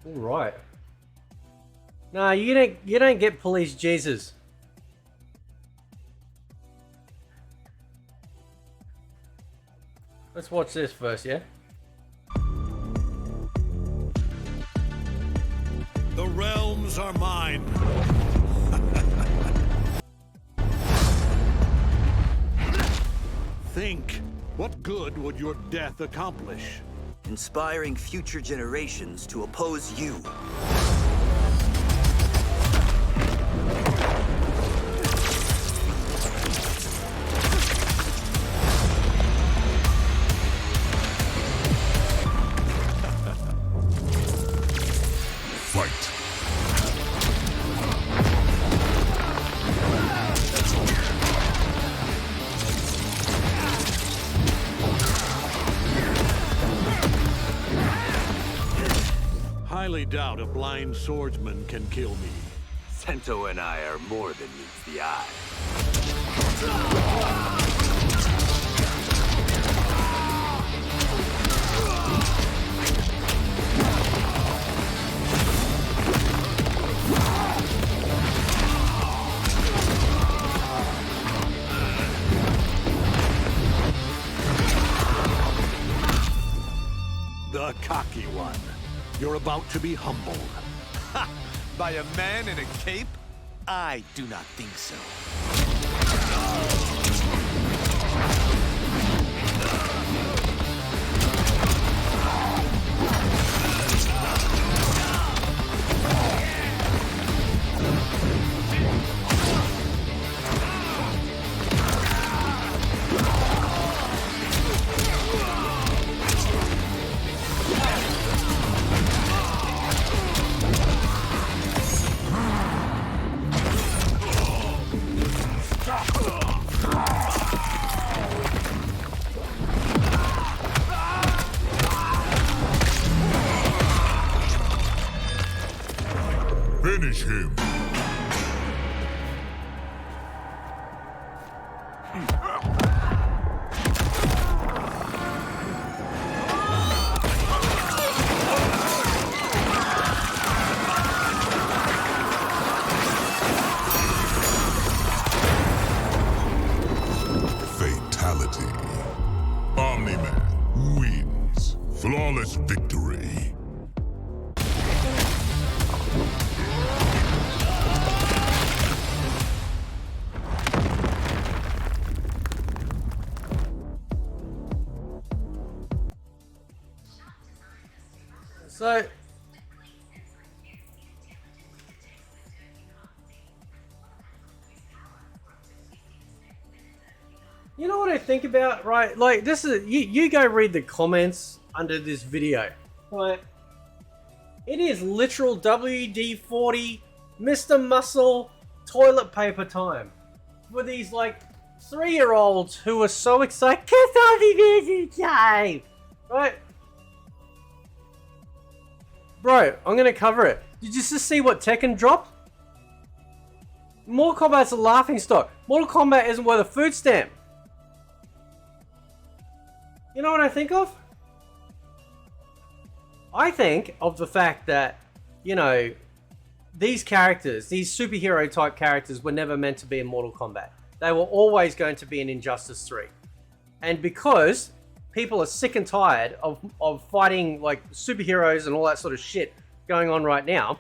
All right. No, you don't get police Jesus. Let's watch this first, yeah? The realms are mine. Think, what good would your death accomplish? Inspiring future generations to oppose you. Fight. Highly doubt a blind swordsman can kill me. Sento and I are more than meets the eye. The cocky one. You're about to be humbled. Ha! By a man in a cape? I do not think so. Finish him. Fatality. Omni-Man wins. Flawless victory. So, you know what I think about, right? Like, this is, you go read the comments under this video, right? It is literal WD-40 Mr. Muscle toilet paper time for these, like, 3-year-olds who are so excited. Kiss off the time, right? Bro, I'm gonna cover it. Did you just see what Tekken dropped? Mortal Kombat's a laughing stock. Mortal Kombat isn't worth a food stamp. You know what I think of? I think of the fact that, you know, these characters, these superhero type characters were never meant to be in Mortal Kombat. They were always going to be in Injustice 3. And because people are sick and tired of fighting like superheroes and all that sort of shit going on right now,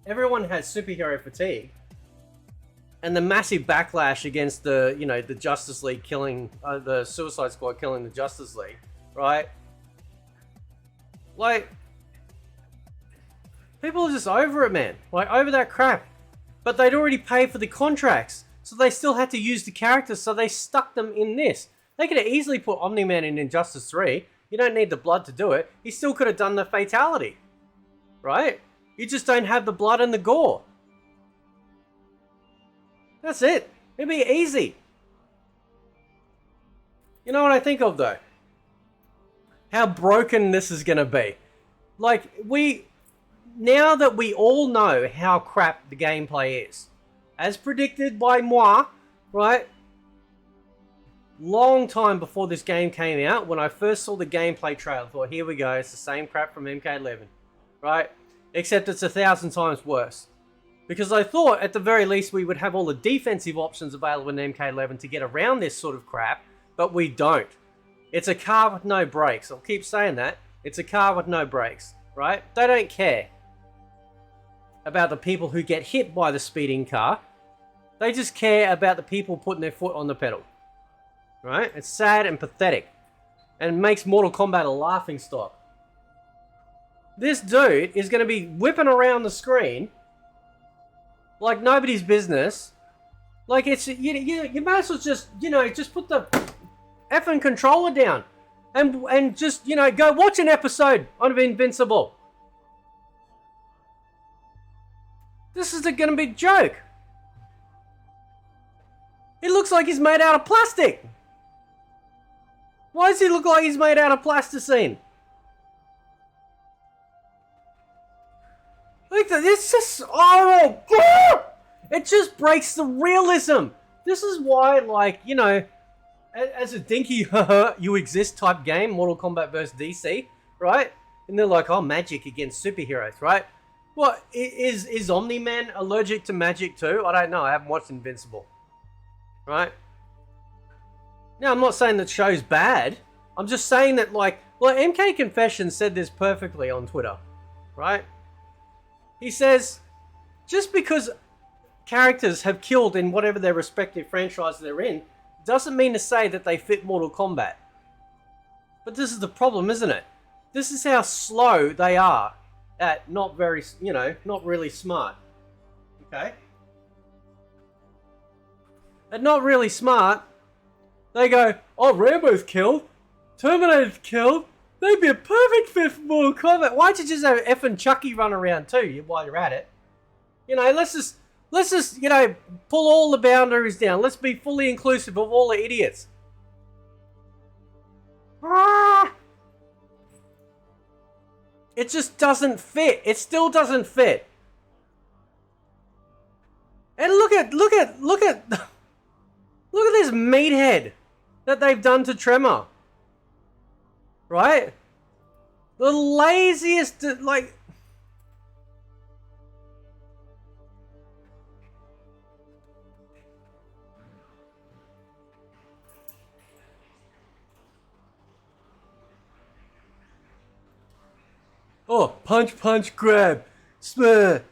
everyone has superhero fatigue. And the massive backlash against the, you know, the Justice League killing, the Suicide Squad killing the Justice League, right? Like, people are just over it, man. Like, over that crap. But they'd already paid for the contracts, so they still had to use the characters, so they stuck them in this. They could have easily put Omni-Man in Injustice 3. You don't need the blood to do it. He still could have done the fatality. Right? You just don't have the blood and the gore. That's it. It'd be easy. You know what I think of, though? How broken this is going to be. Like, now that we all know how crap the gameplay is, as predicted by moi, right? Long time before this game came out, when I first saw the gameplay trailer, I thought, here we go, it's the same crap from MK11, right? Except it's 1,000 times worse. Because I thought at the very least we would have all the defensive options available in MK11 to get around this sort of crap, but we don't. It's a car with no brakes. I'll keep saying that. It's a car with no brakes, right? They don't care about the people who get hit by the speeding car. They just care about the people putting their foot on the pedal, right? It's sad and pathetic, and makes Mortal Kombat a laughingstock. This dude is going to be whipping around the screen like nobody's business. Like it's you might as well just just put the effing controller down and just go watch an episode of Invincible. This is going to be a joke. He looks like he's made out of plastic. Why does he look like he's made out of plasticine? Like it's just, oh my god! It just breaks the realism. This is why, like, as a dinky you exist type game, Mortal Kombat vs DC, right? And they're like, oh, magic against superheroes, right? What, is Omni-Man allergic to magic too? I don't know, I haven't watched Invincible. Right? Now, I'm not saying that show's bad. I'm just saying that, like, MK Confession said this perfectly on Twitter, right? He says, just because characters have killed in whatever their respective franchise they're in, doesn't mean to say that they fit Mortal Kombat. But this is the problem, isn't it? This is how slow they are at not really smart. Okay? At not really smart, they go, oh, Rambo's killed, Terminator's killed, they'd be a perfect fit for Mortal Kombat. Why'd you just have effing Chucky run around too while you're at it? Let's just pull all the boundaries down. Let's be fully inclusive of all the idiots. It just doesn't fit. It still doesn't fit. And look at this meathead that they've done to Tremor. Right? The laziest, like... Oh, punch, punch, grab, spur,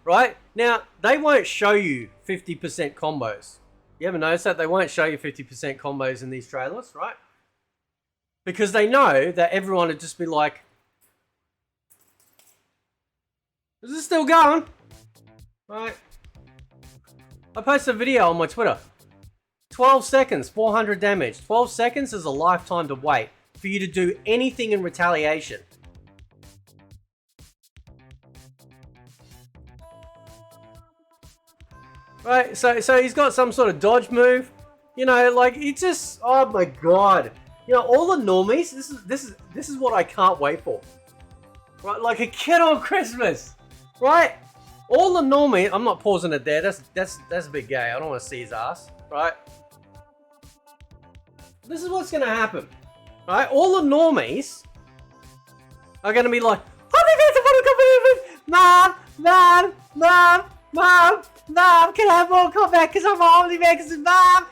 right? Now, they won't show you 50% combos. You ever notice that? They won't show you 50% combos in these trailers, right? Because they know that everyone would just be like, is this still going? Right? I posted a video on my Twitter. 12 seconds, 400 damage. 12 seconds is a lifetime to wait for you to do anything in retaliation. Right, so he's got some sort of dodge move. Like he just, oh my god. All the normies, this is what I can't wait for. Right, like a kid on Christmas. Right? All the normies, I'm not pausing it there. That's a bit gay. I don't want to see his ass. Right? This is what's gonna happen. Right? All the normies are gonna be like, Mom, can I have more Kombat because I'm Omni-Man because it's Mom,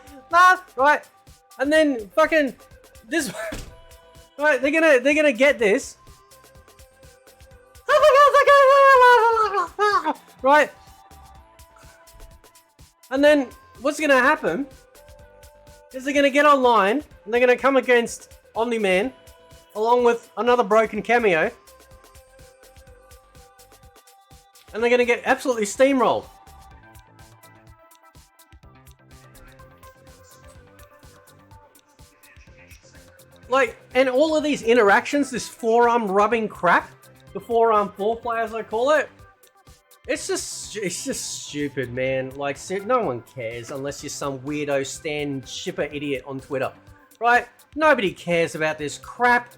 right? And then fucking this, right? They're gonna get this, right? And then what's gonna happen is they're gonna get online and they're gonna come against Omni-Man along with another broken cameo, and they're gonna get absolutely steamrolled. Like, and all of these interactions, this forearm rubbing crap, the forearm foreplay as I call it, it's just stupid, man. Like, no one cares unless you're some weirdo Stan Shipper idiot on Twitter, right? Nobody cares about this crap.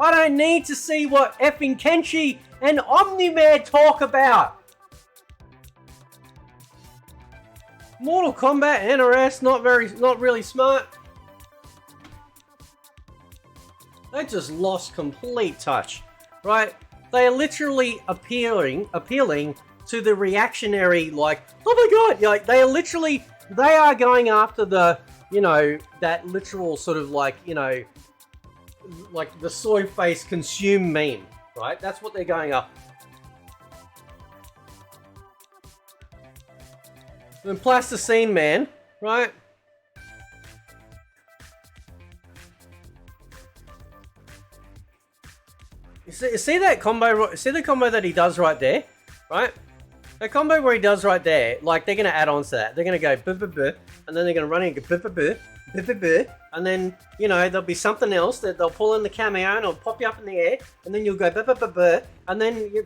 I don't need to see what effing Kenshi and Omni-Man talk about. Mortal Kombat, NRS, not really smart. They just lost complete touch, right? They are literally appealing to the reactionary, like, oh my god, like they are going after the, you know, that literal sort of like, you know, like the soy face consume meme, right? That's what they're going up. And Plasticine Man, right? You see that combo? See the combo that he does right there, right? The combo where he does right there, like they're gonna add on to that. They're gonna go buh, buh, buh, and then they're gonna run in and go buh, buh, buh, buh, buh, buh, and then, you know, there'll be something else that they'll pull in the cameo and it'll pop you up in the air, and then you'll go buh, buh, buh, buh, and then you.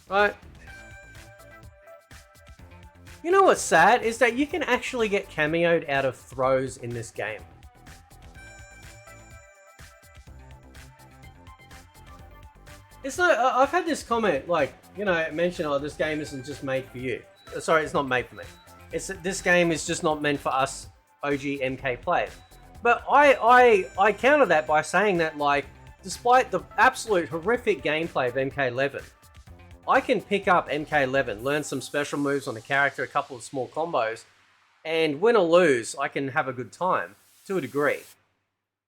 Right. You know what's sad is that you can actually get cameoed out of throws in this game. It's not. I've had this comment, like, you know, mention, oh, this game isn't just made for you. Sorry, it's not made for me. It's this game is just not meant for us OG MK players. But I counter that by saying that, like, despite the absolute horrific gameplay of MK11, I can pick up MK11, learn some special moves on the character, a couple of small combos, and win or lose, I can have a good time to a degree,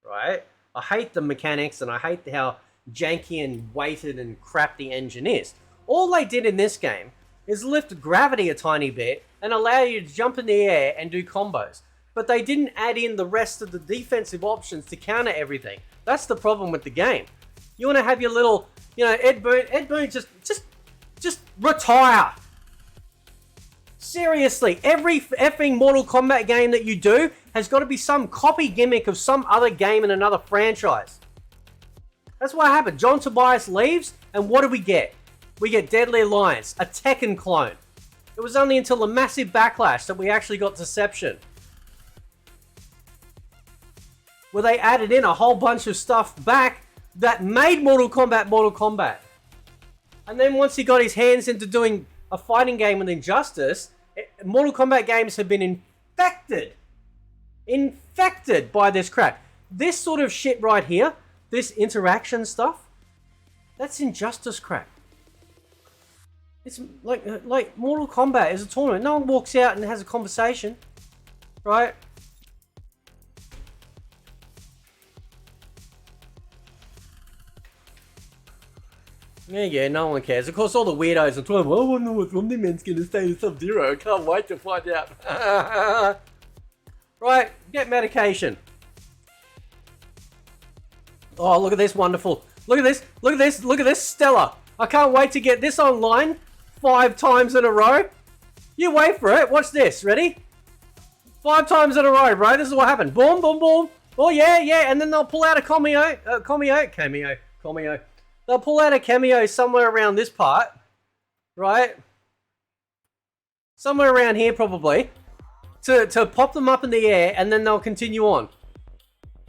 right? I hate the mechanics and I hate how janky and weighted and crap the engine is. All they did in this game is lift gravity a tiny bit and allow you to jump in the air and do combos. But they didn't add in the rest of the defensive options to counter everything. That's the problem with the game. You want to have your little, you know, Ed Boon, just retire. Seriously, every effing Mortal Kombat game that you do has got to be some copy gimmick of some other game in another franchise. That's what happened. John Tobias leaves, and what do we get? We get Deadly Alliance, a Tekken clone. It was only until the massive backlash that we actually got Deception, where they added in a whole bunch of stuff back that made Mortal Kombat. And then once he got his hands into doing a fighting game with Injustice, Mortal Kombat games have been infected by this crap. This sort of shit right here, this interaction stuff, that's Injustice crap. It's like Mortal Kombat is a tournament. No one walks out and has a conversation, right? Yeah, no one cares. Of course, all the weirdos are talking, well, I wonder what Omni-Man's going to say to Sub-Zero. I can't wait to find out. Right, get medication. Oh, look at this, wonderful. Look at this, look at this, look at this, stellar. I can't wait to get this online 5 times in a row. You wait for it. Watch this. Ready? 5 times in a row, bro. This is what happened. Boom, boom, boom. Oh, yeah, yeah. And then they'll pull out a cameo. They'll pull out a cameo somewhere around this part, right? Somewhere around here, probably, to pop them up in the air, and then they'll continue on.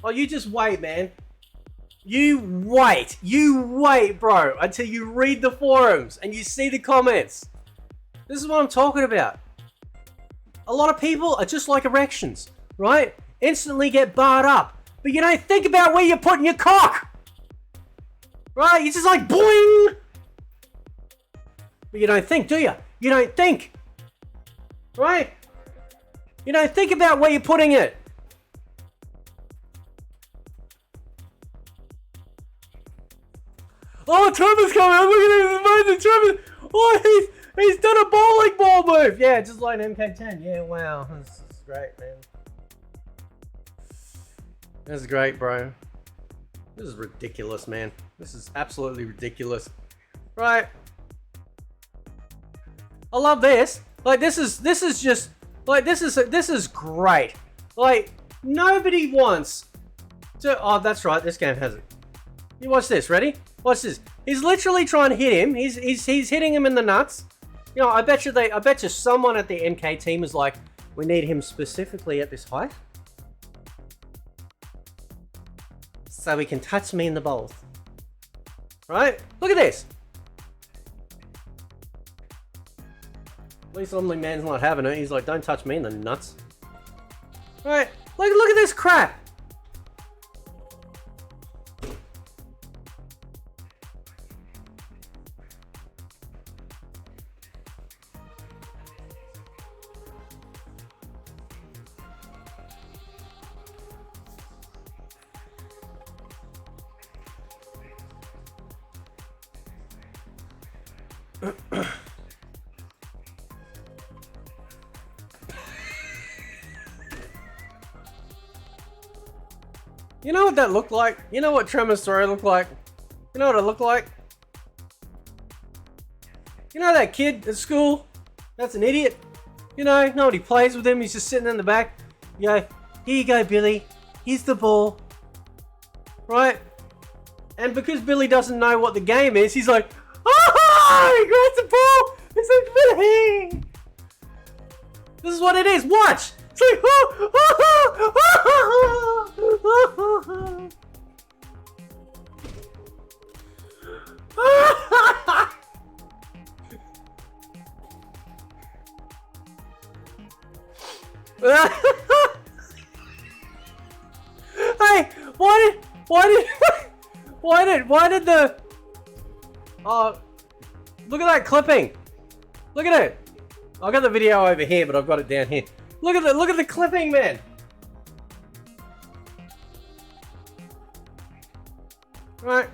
Oh, you just wait, man. You wait, bro, until you read the forums and you see the comments. This is what I'm talking about. A lot of people are just like erections, right? Instantly get barred up, but you don't think about where you're putting your cock. Right? You're just like, boing! But you don't think, do you? You don't think. Right? You don't think about where you're putting it. Oh, Trevor's coming! Look at him! Amazing, Trevor! Oh, he's done a bowling ball move! Yeah, just like an MK10. Yeah, wow. This is great, man. This is great, bro. This is ridiculous, man. This is absolutely ridiculous. Right. I love this. Like, this is just, like, this is great. Like, nobody wants to, oh, that's right, this game has it. You watch this, ready? Watch this. He's literally trying to hit him. He's hitting him in the nuts. You know, I bet you someone at the MK team is like, we need him specifically at this height, so he can touch me in the balls. Right? Look at this. At least Omni-Man's not having it. He's like, don't touch me in the nuts. Right? Like, look at this crap. You know what that looked like? You know what Tremor's story looked like? You know what it looked like? You know that kid at school? That's an idiot. You know, nobody plays with him. He's just sitting in the back. You go, here you go, Billy. Here's the ball. Right? And because Billy doesn't know what the game is, he's like, oh, he grabs the ball. It's like, Billy. This is what it is. Watch. It's like, Hey, why did the look at that clipping. Look at it. I got the video over here, but I've got it down here. Look at the clipping, man. Right.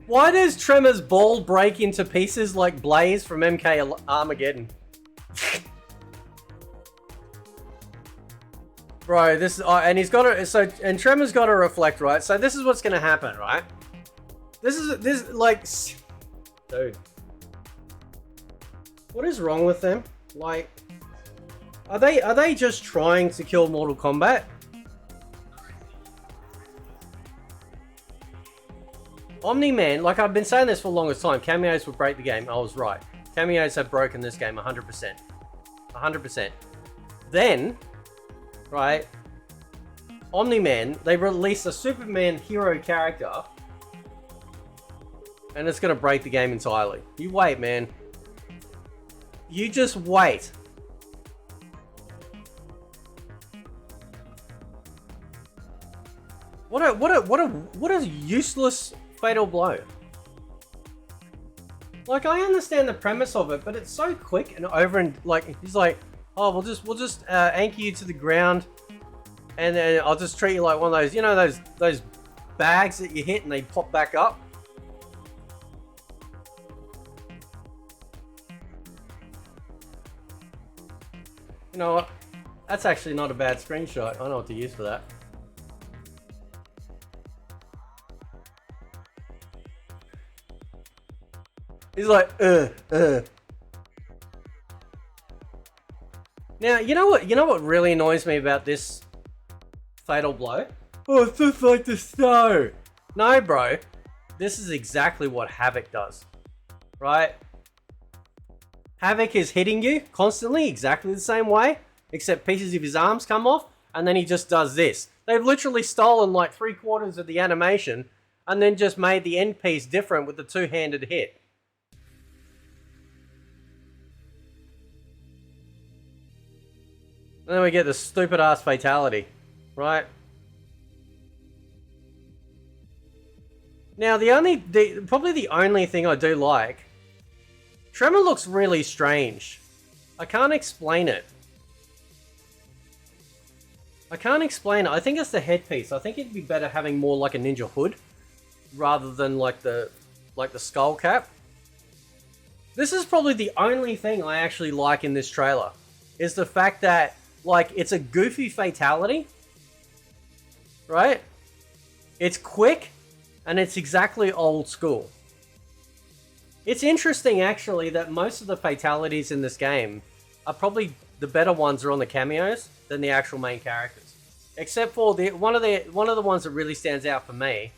Why does Tremor's ball break into pieces like Blaze from MK Armageddon? Bro, this is and he's got to and Tremor's got to reflect, right? So this is what's gonna happen, right? This like, dude. What is wrong with them? Like, are they just trying to kill Mortal Kombat? Omni-Man, like I've been saying this for the longest time, cameos would break the game. I was right. Cameos have broken this game 100%. 100%. Then, right, Omni-Man, they released a Superman hero character, and it's gonna break the game entirely. You wait, man. You just wait. What a useless fatal blow. Like, I understand the premise of it, but it's so quick and over, and like he's like, oh, we'll just anchor you to the ground, and then I'll just treat you like one of those, you know, those bags that you hit and they pop back up. You know what? That's actually not a bad screenshot. I know what to use for that. He's like, Now, you know what really annoys me about this fatal blow? Oh, it's just like the snow. No, bro. This is exactly what Havoc does. Right? Havoc is hitting you constantly, exactly the same way, except pieces of his arms come off, and then he just does this. They've literally stolen like 3/4 of the animation, and then just made the end piece different with the two-handed hit. And then we get the stupid ass fatality, right? Now probably the only thing I do like, Tremor looks really strange. I can't explain it. I think it's the headpiece. I think it'd be better having more like a ninja hood rather than like the skull cap. This is probably the only thing I actually like in this trailer, is the fact that, like, it's a goofy fatality, right? It's quick, and it's exactly old school. It's interesting, actually, that most of the fatalities in this game are probably the better ones are on the cameos than the actual main characters. Except for one of the ones that really stands out for me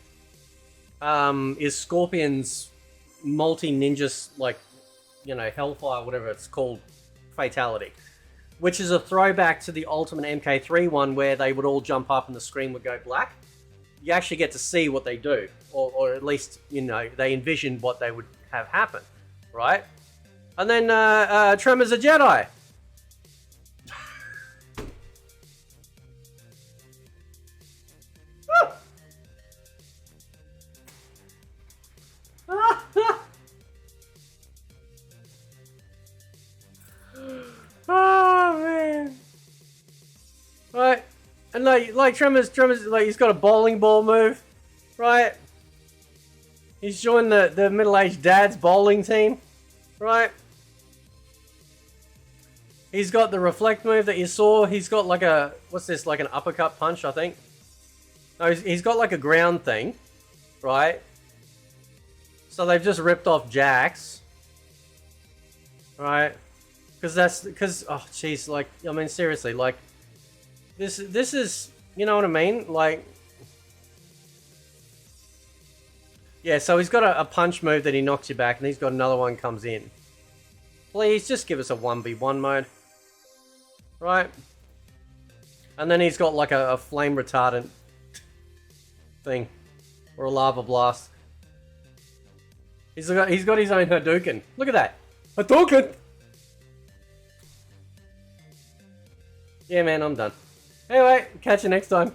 is Scorpion's multi-ninja, like, you know, Hellfire, whatever it's called, fatality. Which is a throwback to the Ultimate MK3 one where they would all jump up and the screen would go black. You actually get to see what they do. Or at least, you know, they envisioned what they would have happen. Right? And then Tremor's a Jedi. And like Tremors, like he's got a bowling ball move, right? He's joined the middle-aged dad's bowling team, right? He's got the reflect move that you saw. He's got like a, what's this, like an uppercut punch, I think. No, he's got like a ground thing, right? So they've just ripped off Jax, right? Because oh jeez, like, I mean seriously, like this is, you know what I mean? Like, yeah, so he's got a punch move that he knocks you back, and he's got another one comes in. Please just give us a 1v1 mode, right? And then he's got like a flame retardant thing, or a lava blast. He's got his own Hadouken. Look at that, Hadouken. Yeah, man, I'm done. Anyway, catch you next time.